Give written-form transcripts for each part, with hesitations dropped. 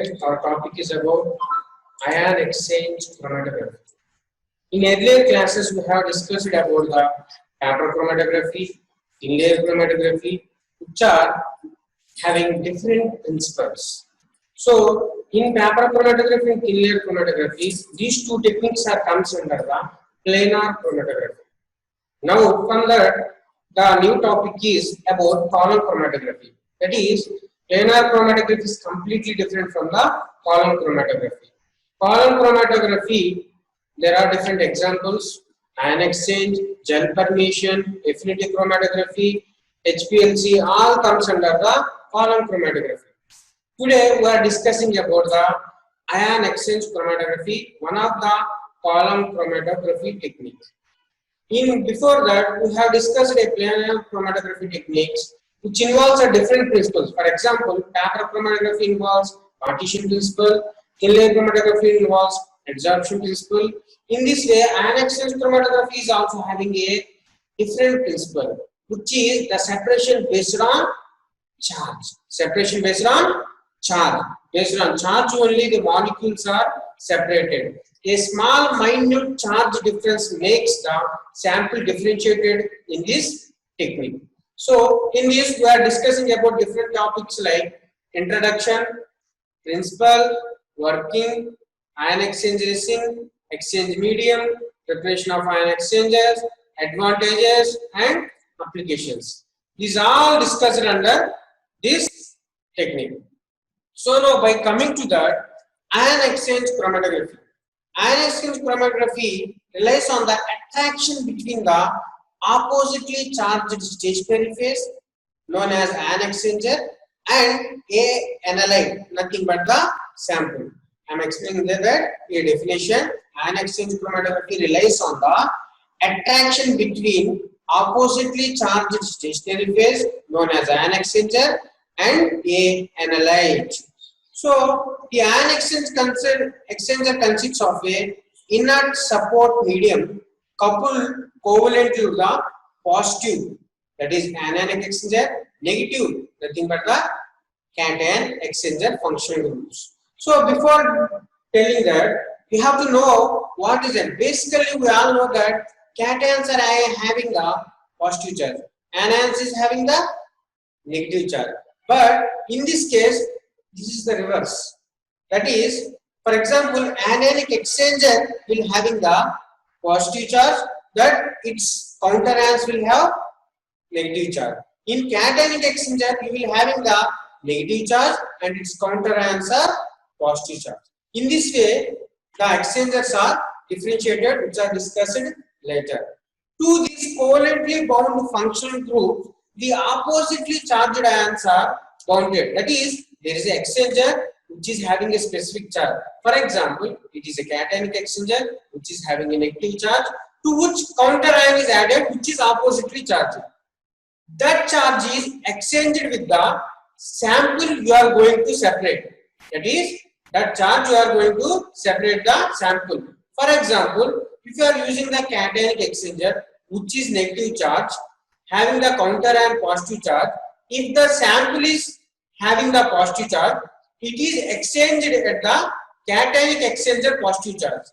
students, our topic is about ion exchange chromatography. In earlier classes, we have discussed about the paper chromatography, thin layer chromatography, which are having different principles. So, in paper chromatography and thin layer chromatography, these two techniques are comes under the planar chromatography. Now, from that, the new topic is about column chromatography. That is, planar chromatography is completely different from the column chromatography. Column chromatography, there are different examples: ion exchange, gel permeation, affinity chromatography, HPLC, all comes under the column chromatography. Today, we are discussing about the ion exchange chromatography, one of the column chromatography techniques. Before that, we have discussed a planar chromatography techniques which involves a different principles. For example, paper chromatography involves partition principle, thin layer chromatography involves adsorption principle. In this way, ion exchange chromatography is also having a different principle, which is the separation based on charge. Separation based on charge. Based on charge only, the molecules are separated. A small minute charge difference makes the sample differentiated in this technique. So, in this we are discussing about different topics like introduction, principle, working, ion exchange racing, exchange medium, preparation of ion exchangers, advantages and applications. These are all discussed under this technique. So now by coming to that, ion exchange chromatography. Ion exchange chromatography relies on the attraction between the oppositely charged stationary phase known as ion exchanger and a analyte, nothing but the sample. I am explaining that a definition. Ion exchange chromatography relies on the attraction between oppositely charged stationary phase known as ion exchanger and a analyte. So, the ion exchanger consists of a inert support medium coupled covalent to the positive, that is anionic exchanger, negative, nothing but the cation exchanger functional groups. So, before telling that, we have to know what is it. Basically, we all know that cations are having the positive charge, anions is having the negative charge. But in this case, this is the reverse. That is, for example, anionic exchanger will having the positive charge, that its counter ions will have negative charge. In cationic exchanger, you will having the negative charge and its counter ions are positive charge. In this way, the exchangers are differentiated, which are discussed later. To these covalently bound functional groups, the oppositely charged ions are bounded. That is, there is an exchanger which is having a specific charge. For example, it is a cationic exchanger which is having a negative charge, to which counter ion is added which is oppositely charged. That charge is exchanged with the sample you are going to separate. That is, that charge you are going to separate the sample. For example, if you are using the cationic exchanger which is negative charge, having the counter ion positive charge, if the sample is having the positive charge, it is exchanged at the cationic exchanger positive charge.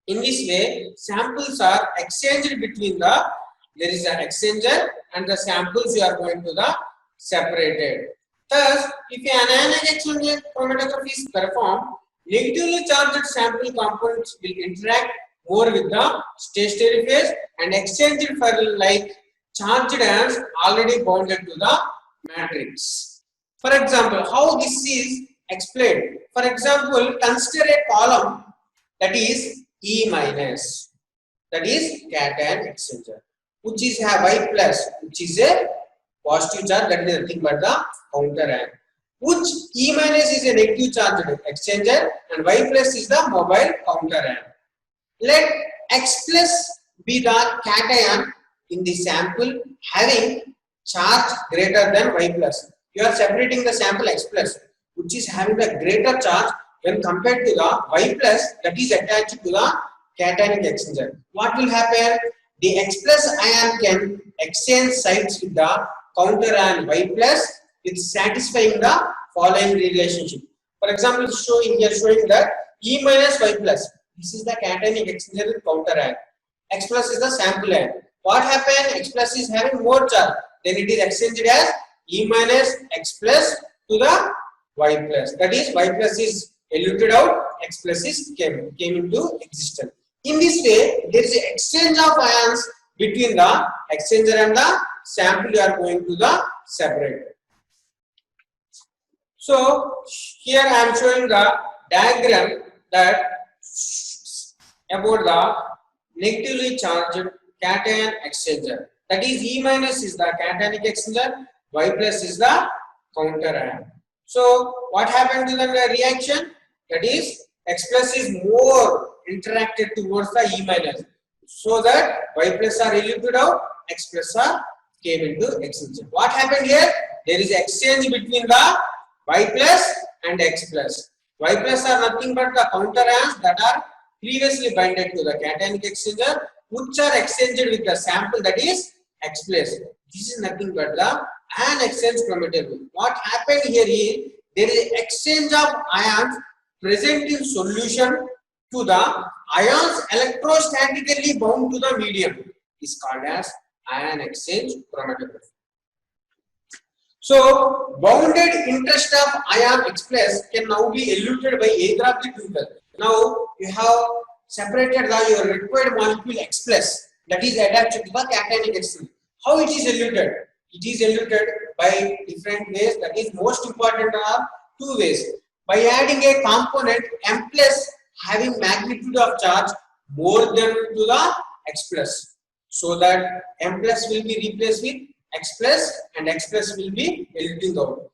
In this way, samples are exchanged between there is an exchanger and the samples you are going to the separated. Thus, if an anionic exchanger chromatography is performed, negatively charged sample components will interact more with the stationary phase and exchanged for like charged ions already bounded to the matrix. For example, how this is explained. For example, consider a column that is E minus, that is cation exchanger, which is have Y plus, which is a positive charge, that is nothing but the counter ion. Which E minus is a negative charge exchanger and Y plus is the mobile counter ion. Let X plus be the cation in the sample having charge greater than Y plus. You are separating the sample X plus, which is having a greater charge when compared to the Y plus that is attached to the cationic exchanger. What will happen? The X plus ion can exchange sites with the counter ion Y plus with satisfying the following relationship. For example, showing that E minus Y plus. This is the cationic exchanger with counter ion. X plus is the sample ion. What happened? X plus is having more charge. Then it is exchanged as E minus X plus to the Y plus. That is, Y plus is eluted out, X plus is came into existence. In this way, there is an exchange of ions between the exchanger and the sample you are going to the separator. So here I am showing the diagram that about the negatively charged cation exchanger. That is, E minus is the cationic exchanger, Y plus is the counter ion. So what happened to the reaction? That is, X plus is more interacted towards the E minus, so that Y plus are eluted out, X plus are came into exchange. What happened here? There is exchange between the Y plus and X plus. Y plus are nothing but the counter ions that are previously binded to the cationic exchanger, which are exchanged with the sample, that is X plus. This is nothing but the ion exchange chromatography. What happened here is there is exchange of ions present in solution to the ions electrostatically bound to the medium. Is called as ion exchange chromatography. So, bounded interest of ion X plus can now be eluted by either of the two wells. Now, you have separated your required molecule X plus that is attached to the cationic exchange. How it is eluted? It is eluted by different ways. That is, most important are two ways. By adding a component M plus having magnitude of charge more than to the X plus, so that M plus will be replaced with X plus and X plus will be eluting out.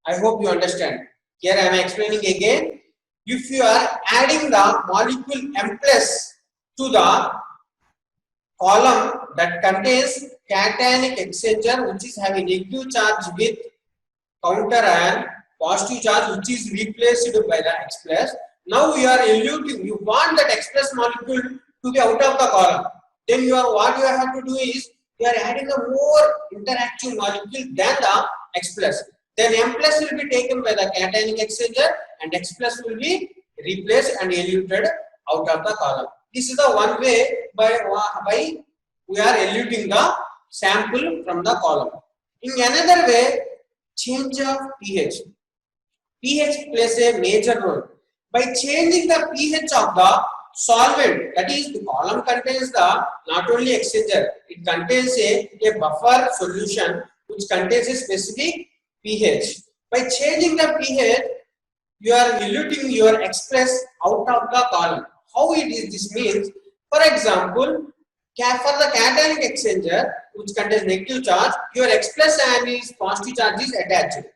I hope you understand. Here I am explaining again. If you are adding the molecule M plus to the column that contains cationic exchanger, which is having negative charge with counter ion, positive charge which is replaced by the X plus. Now you are eluting. You want that X plus molecule to be out of the column. Then what you have to do is you are adding a more interactive molecule than the X plus. Then M plus will be taken by the cationic exchanger and X plus will be replaced and eluted out of the column. This is the one way by we are eluting the sample from the column. In another way, change of pH. pH plays a major role. By changing the pH of the solvent, that is, the column contains the not only exchanger, it contains a buffer solution which contains a specific pH. By changing the pH, you are eluting your X plus out of the column. How it is? This means, for example, for the cationic exchanger which contains negative charge, your X plus ion is positive charge is attached,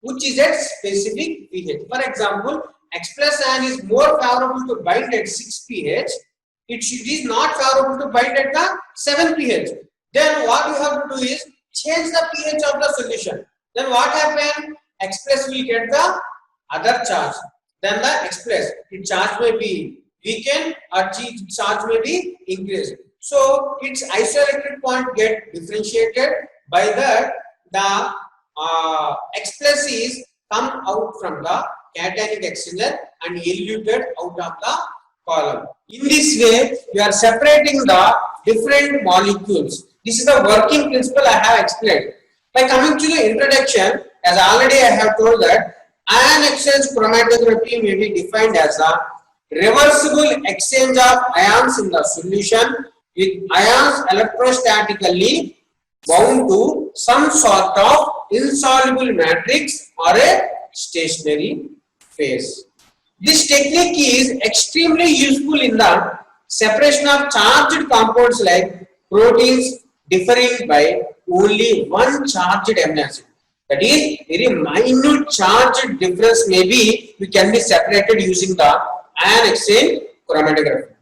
which is at specific pH. For example, X plus ion is more favorable to bind at 6 pH. It is not favorable to bind at the 7 pH. Then what you have to do is change the pH of the solution. Then what happens? X plus will get the other charge. Then the X plus, its charge may be weakened or charge may be increased. So its isoelectric point get differentiated. By that, the X plus is come out from the cationic exchanger and eluted out of the column. In this way, you are separating the different molecules. This is the working principle I have explained. By coming to the introduction, as already I have told that ion exchange chromatography may be defined as a reversible exchange of ions in the solution with ions electrostatically bound to some sort of insoluble matrix or a stationary phase. This technique is extremely useful in the separation of charged compounds like proteins differing by only one charged amino acid. That is, very minute charge difference can be separated using the ion exchange chromatography.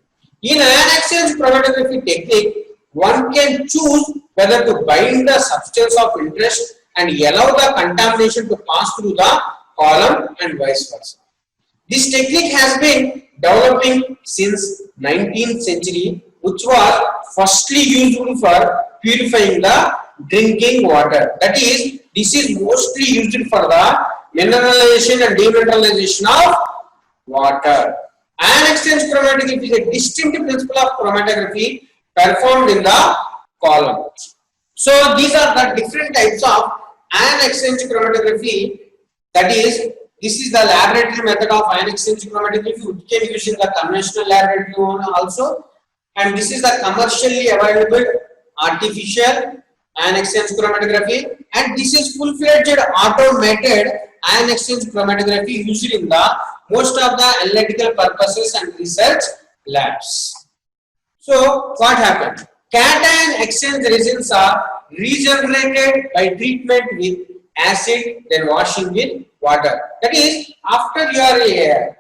In ion exchange chromatography technique, one can choose whether to bind the substance of interest and allow the contamination to pass through the column and vice versa. This technique has been developing since 19th century, which was firstly used for purifying the drinking water. That is, this is mostly used for the mineralization and demineralization of water. Ion exchange chromatography is a distinct principle of chromatography performed in the column. So these are the different types of ion exchange chromatography. That is, this is the laboratory method of ion exchange chromatography. We can use in the conventional laboratory also, and this is the commercially available artificial ion exchange chromatography, and this is full-fledged automated ion exchange chromatography used in the most of the analytical purposes and research labs. So what happened? Cation exchange resins are regenerated by treatment with acid, then washing with water. That is, after your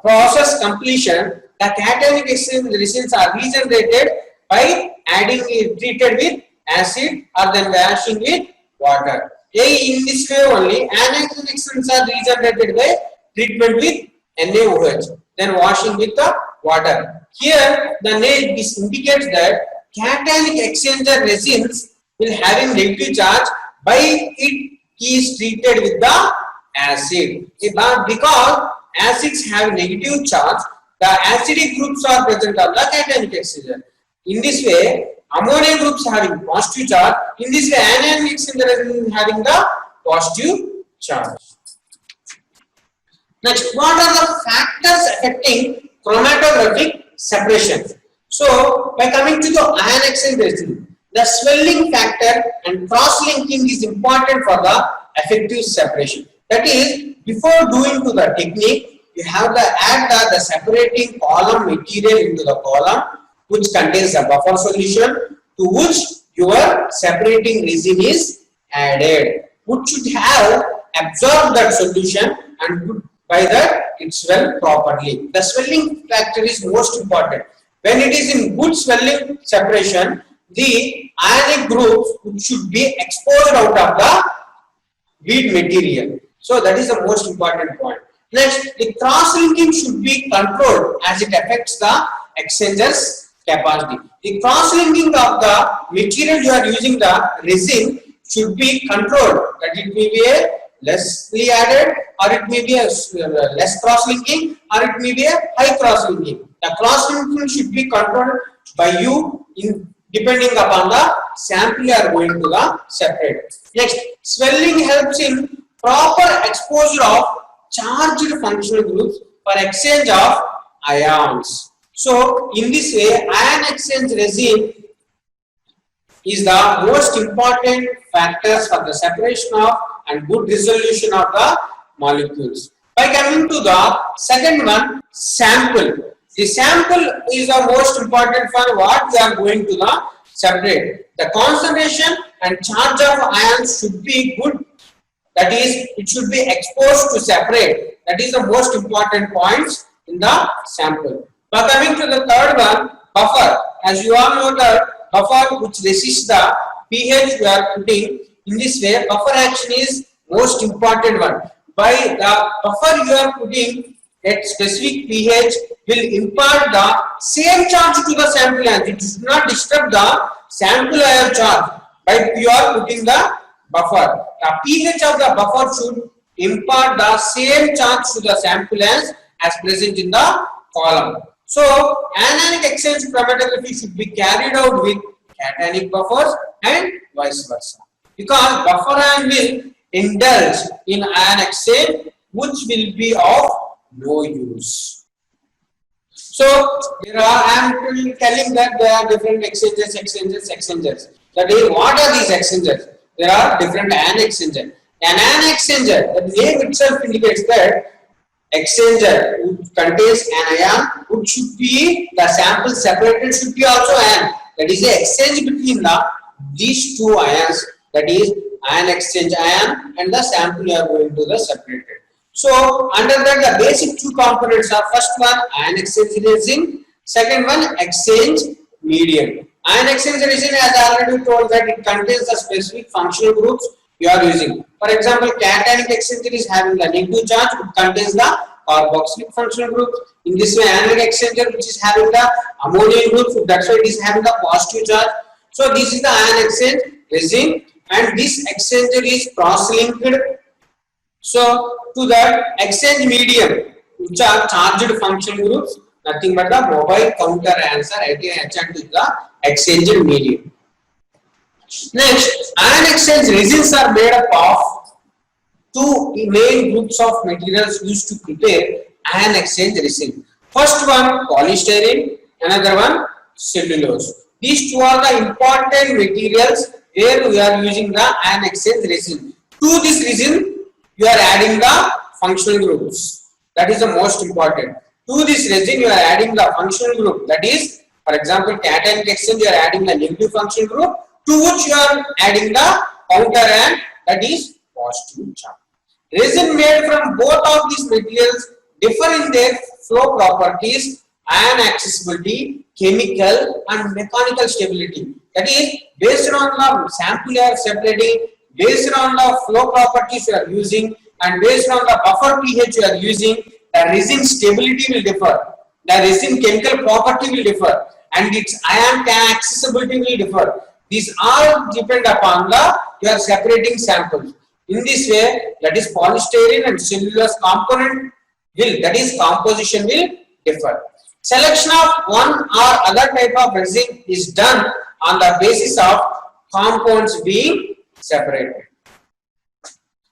process completion, the cationic exchange resins are regenerated by treated with acid or then washing with water. In this way only, anionic exchanges are regenerated by treatment with NaOH, then washing with the water. Here, the name indicates that cationic exchanger resins will having negative charge by it is treated with the acid. Because acids have negative charge, the acidic groups are present on the cationic exchanger. In this way, ammonia groups having positive charge. In this way, anionic exchanger is having the positive charge. Next, what are the factors affecting chromatographic separation? So, by coming to the ion exchange resin, the swelling factor and cross-linking is important for the effective separation. That is, before doing to the technique, you have to add the separating column material into the column, which contains a buffer solution to which your separating resin is added, which should have absorbed that solution and by that it swell properly. The swelling factor is most important. When it is in good swelling separation, the ionic groups should be exposed out of the bead material. So that is the most important point. Next, the cross-linking should be controlled as it affects the exchanger's capacity. The cross-linking of the material you are using, the resin, should be controlled. That it may be a lessly added, or it may be a less cross-linking, or it may be a high cross-linking. The cross-linking should be controlled by you depending upon the sample you are going to the separate. Next, swelling helps in proper exposure of charged functional groups for exchange of ions. So, in this way, ion exchange resin is the most important factors for the separation of and good resolution of the molecules. By coming to the second one, sample. The sample is the most important for what we are going to the separate. The concentration and charge of ions should be good. That is, it should be exposed to separate. That is the most important points in the sample. By coming to the third one, buffer. As you all know, the buffer which resists the pH we are putting. In this way, buffer action is most important one. By the buffer you are putting at specific pH will impart the same charge to the sample ions. It should not disturb the sample ion charge. By you are putting the buffer. The pH of the buffer should impart the same charge to the sample ions as present in the column. So, anionic exchange chromatography should be carried out with cationic buffers and vice versa. Because buffer ion will indulge in ion exchange, which will be of no use. So, I am telling that there are different exchanges. That is, what are these exchanges? There are different ion exchangers. An ion exchanger, the name itself indicates that exchanger which contains an ion, which should be the sample separated should be also ion. That is the exchange between these two ions. That is ion exchange ion and the sample you are going to the separated. So under that the basic two components are first one ion exchange resin, second one exchange medium. Ion exchange resin, as I already told, that it contains the specific functional groups you are using. For example, cationic exchanger is having the negative charge, it contains the carboxylic functional group. In this way, anionic exchanger which is having the ammonium group, that's why it is having the positive charge. So this is the ion exchange resin, and this exchanger is cross-linked So to that exchange medium, which are charged function groups, nothing but the mobile counter answer adjacent to the exchange medium. Next, ion exchange resins are made up of two main groups of materials used to prepare ion exchange resin. First one polystyrene, another one cellulose. These two are the important materials where we are using the ion exchange resin. To this resin, you are adding the functional groups. That is the most important. To this resin, you are adding the functional group. That is, for example, cation exchange, you are adding the negative functional group, to which you are adding the counter and that is positive charge. Resin made from both of these materials differ in their flow properties, ion accessibility, chemical and mechanical stability. That is, based on the sample you are separating, based on the flow properties you are using, and based on the buffer pH you are using, the resin stability will differ, the resin chemical property will differ, and its ion accessibility will differ. These all depend upon the you are separating samples. In this way, that is polystyrene and cellulose component will, that is composition will differ. Selection of one or other type of resin is done on the basis of compounds being separated.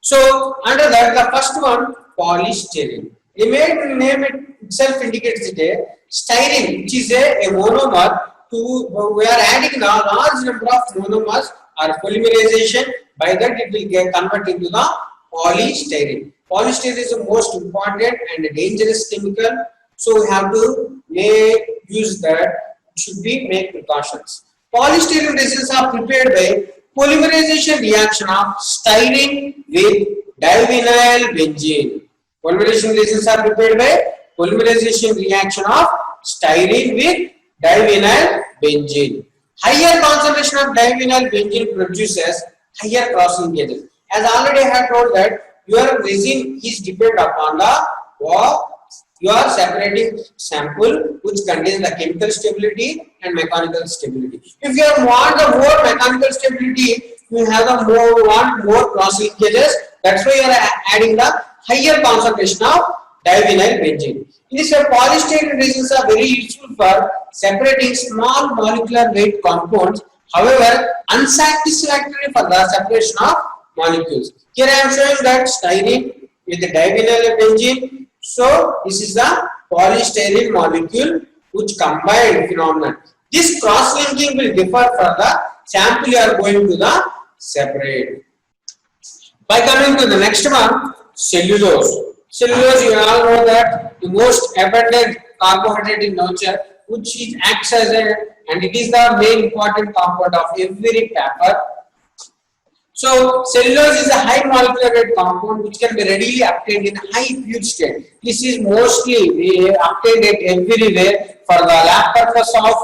So under that, the first one polystyrene. The name itself indicates it. Styrene, which is a monomer. We are adding a large number of monomers or polymerization. By that, it will get converted into the polystyrene. Polystyrene is the most important and dangerous chemical. So we have to use that. Should be make precautions. Polystyrene resins are prepared by polymerization reaction of styrene with divinyl benzene. Polymerization resins are prepared by polymerization reaction of styrene with divinyl benzene. Higher concentration of divinyl benzene produces higher cross linkages. As already I have told that your resin is dependent upon the you are separating sample which contains the chemical stability and mechanical stability. If you want the more mechanical stability, you have the want more cross linkages. That's why you are adding the higher concentration of divinyl benzene. In this way, polystyrene resins are very useful for separating small molecular weight compounds. However, unsatisfactory for the separation of molecules. Here I am showing that styrene with the divinyl benzene. So this is the polystyrene molecule which combined phenomenon. This cross-linking will differ for the sample you are going to the separate. By coming to the next one, cellulose. Cellulose, you all know that the most abundant carbohydrate in nature, which acts as and it is the main important component of every paper. So cellulose is a high molecular weight compound which can be readily obtained in high pure state. This is mostly obtained at everywhere for the lab purpose of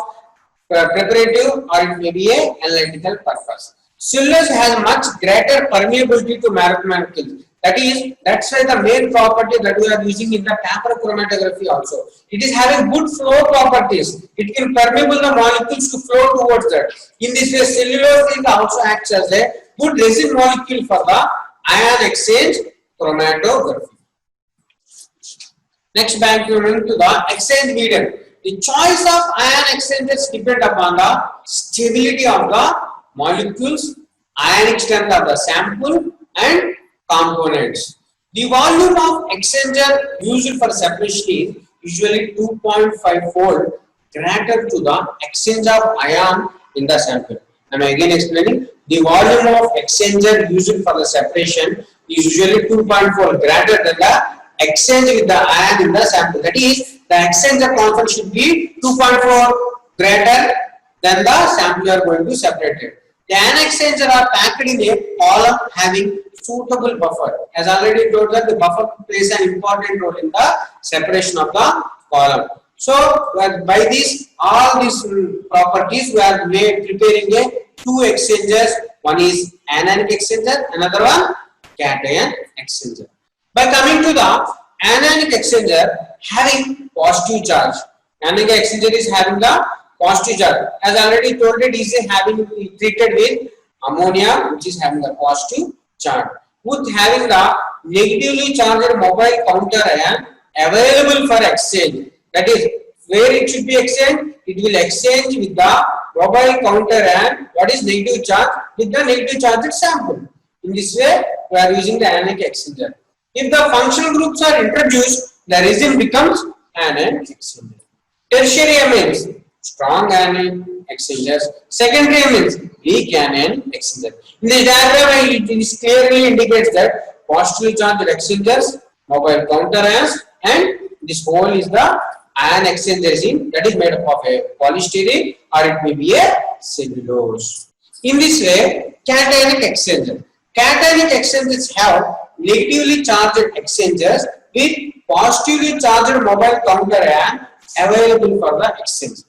preparative or it may be a analytical purpose. Cellulose has much greater permeability to molecules. That's why the main property that we are using in the paper chromatography also. It is having good flow properties. It can permeable the molecules to flow towards that. In this way, cellulose is also acts as a good resin molecule for the ion exchange chromatography. Next, back to the exchange medium. The choice of ion exchanges depend upon the stability of the molecules, ionic strength of the sample, and components. The volume of exchanger used for separation is usually 2.5 fold greater to the exchange of ion in the sample. I am again explaining. The volume of exchanger used for the separation is usually 2.4 greater than the exchange with the ion in the sample. That is, the exchanger concentration should be 2.4 greater than the sample you are going to separate it. The ion exchanger are packed in a column having suitable buffer. As already told that the buffer plays an important role in the separation of the column. So by this, all these properties we are preparing a two exchangers. One is anionic exchanger, another one cation exchanger. By coming to the anionic exchanger having positive charge, anionic exchanger is having the positive charge. As already told, it is having treated with ammonia, which is having a positive charge. with having the negatively charged mobile counter ion available for exchange. That is, where it should be exchanged? It will exchange with the mobile counter ion. What is negative charge? With the negative charged sample. In this way, we are using the anionic exchanger. If the functional groups are introduced, the resin becomes anion exchanger. Tertiary amines, strong anion exchangers. Secondary amines, weak anion exchanger. In this diagram, it clearly indicates that positively charged exchangers, mobile counter ions, and this whole is the ion exchange resin that is made up of a polystyrene or it may be a cellulose. In this way, cationic exchanger. Cationic exchangers have negatively charged exchangers with positively charged mobile counter ion available for the exchange.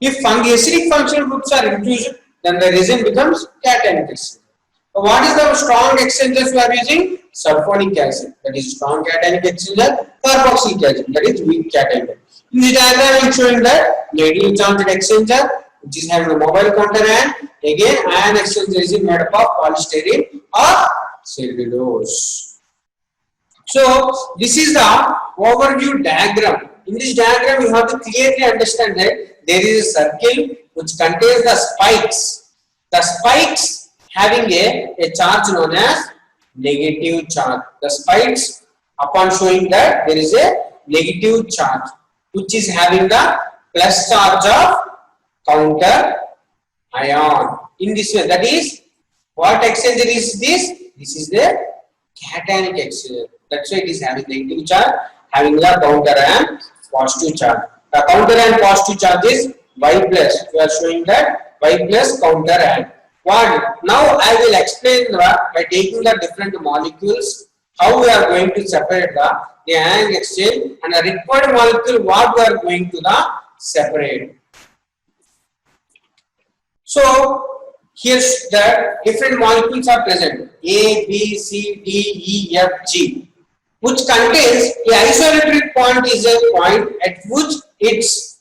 If acidic functional groups are introduced, then the resin becomes cationic exchanger. So what is the strong exchangers we are using? Sulfonic acid, that is strong cationic exchanger. Carboxylic acid, that is weak cationic. In this diagram, I am showing that negatively charged exchanger, which is having a mobile counter ion. Again, ion exchanger is made up of polystyrene or cellulose. So this is the overview diagram. In this diagram, you have to clearly understand that there is a circle which contains the spikes. The spikes having a charge known as negative charge. The spikes, upon showing that there is a negative charge, which is having the plus charge of counter ion. In this way, that is, what exchanger is this? This is the cationic exchanger. That's why it is having negative charge, having the counter ion positive charge. The counter ion positive charge is Y plus. We are showing that Y plus counter ion. What? Now I will explain by taking the different molecules how we are going to separate the ion exchange and the required molecule what we are going to the separate. So here the different molecules are present A, B, C, D, E, F, G, which contains the isoelectric point is a point at which its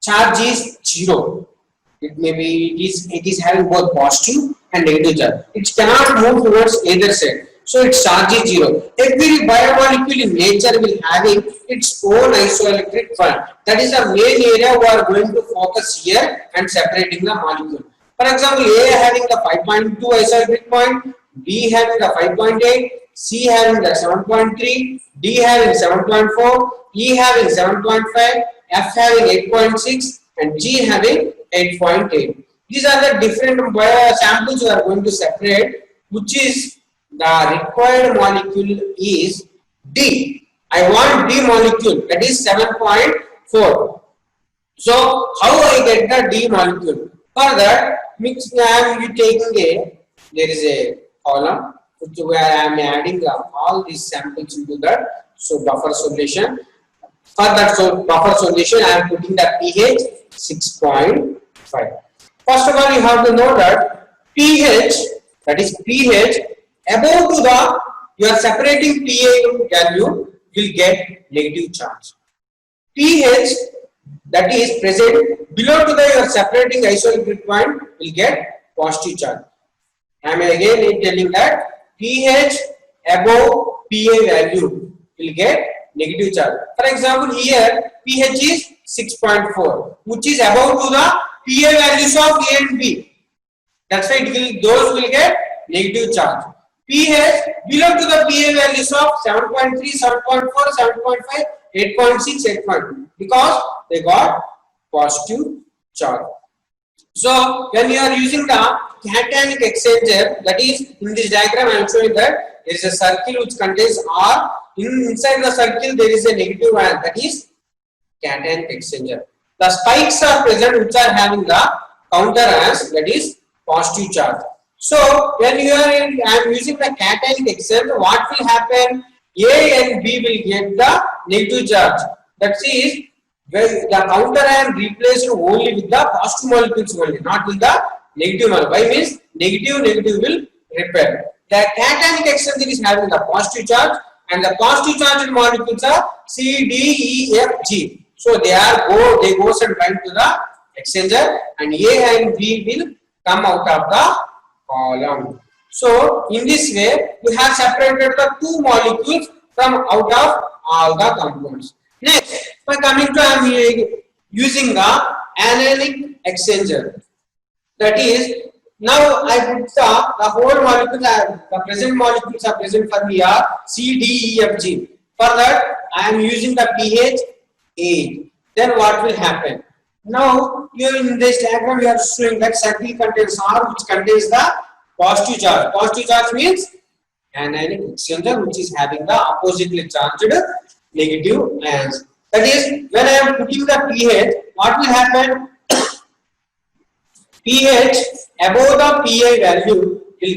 charge is 0. It may be it is having both positive and negative charge. It cannot move towards either side. So its charge is 0. Every biomolecule in nature will having its own isoelectric point. That is the main area we are going to focus here and separating the molecule. For example, A having the 5.2 isoelectric point, B having the 5.8, C having the 7.3, D having 7.4, E having 7.5, F having 8.6, and G having 8.8. These are the different samples we are going to separate, which is the required molecule is D. I want D molecule, that is 7.4. So how I get the D molecule? For that, I am taking there is a column where I am adding all these samples into that. So buffer solution. For that buffer solution, I am putting the pH 6.5. First of all, you have to know that pH, that is pH, above to the you are separating pH value will get negative charge. pH that is present below to the you are separating isoelectric point will get positive charge. I am again telling that pH above pA value will get negative charge. For example, here pH is 6.4, which is above to the pA values of A and B. That's why those will get negative charge. pH below to the pA values of 7.3, 7.4, 7.5, 8.6, 8.2 because they got positive charge. So when you are using the cationic exchanger, that is in this diagram I am showing that there is a circle which contains R. Inside the circle there is a negative ion, that is cationic exchanger. The spikes are present which are having the counter ions, that is positive charge. So when you are I am using the cationic exchanger, what will happen? A and B will get the negative charge. That is, the counter ion replaced only with the positive molecules only, not with the negative molecule. Why means negative will repel. The cationic exchanger is having the positive charge, and the positive charged molecules are C, D, E, F, G. So they goes and bind to the exchanger, and A and B will come out of the column. So in this way, we have separated the two molecules from out of all the compounds. Next, by coming to I am using the anionic exchanger. That is, now I put the whole molecules are the present molecules are present for me are C, D, E, F, G. For that, I am using the pH 8. Then what will happen? Now, here in this diagram, we are showing that circle contains R, which contains the positive charge. Positive charge means anionic exchanger, which is having the oppositely charged negative ions. That is, when I am putting the pH, what will happen? pH above the pA value will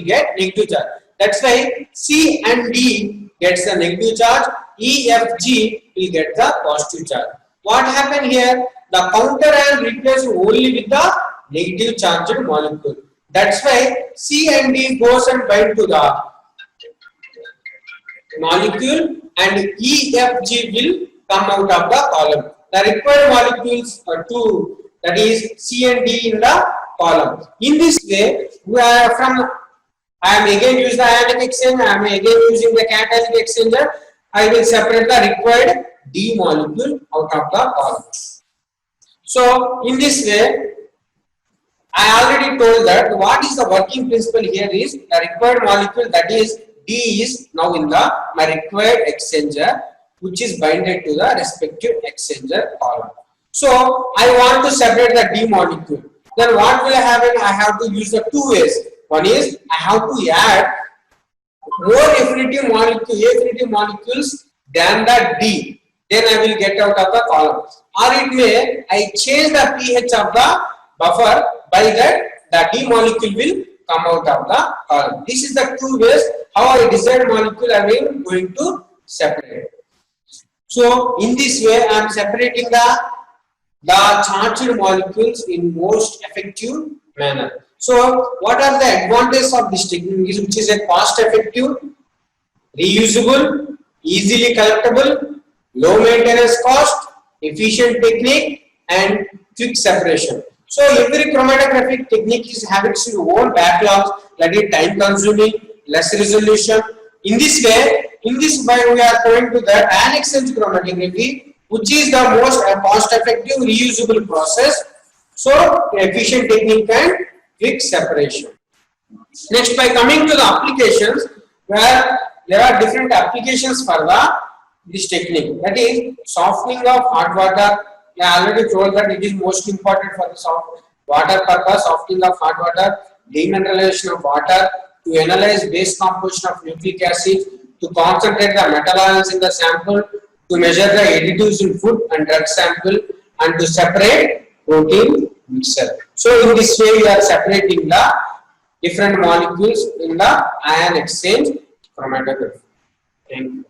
get negative charge. That's why C and D gets the negative charge, E, F, G will get the positive charge. What happened here? The counter ion replaced only with the negative charged molecule. That's why C and D goes and bind to the molecule and E, F, G will come out of the column. The required molecules are two, that is C and D in the column. In this way, we are I am again using the ionic exchanger, I am again using the cationic exchanger. I will separate the required D molecule out of the column. So in this way, I already told that what is the working principle here is the required molecule, that is D is now in the my required exchanger, which is binded to the respective exchanger column. So I want to separate the D molecule. Then what will happen? I have to use the two ways. One is I have to add more affinity molecules than the D. Then I will get out of the column. Or it may I change the pH of the buffer, by that the D molecule will come out of the column. This is the two ways how I desired molecule I am going to separate. So in this way I am separating the charged molecules in most effective manner. So what are the advantages of this technique, which is a cost effective, reusable, easily collectible, low maintenance cost, efficient technique and quick separation. So every chromatographic technique is having its own backlogs, that is time consuming, less resolution. In this way we are going to the ion exchange chromatography, which is the most cost effective reusable process. So efficient technique and quick separation. Next, by coming to the applications, where there are different applications for this technique, that is softening of hot water. I already told that it is most important for the soft water purpose, softening of hot water, demineralization of water, to analyze base composition of nucleic acid, to concentrate the metal ions in the sample, to measure the additives in food and drug sample, and to separate protein mixture. So in this way we are separating the different molecules in the ion exchange chromatography. Thank you.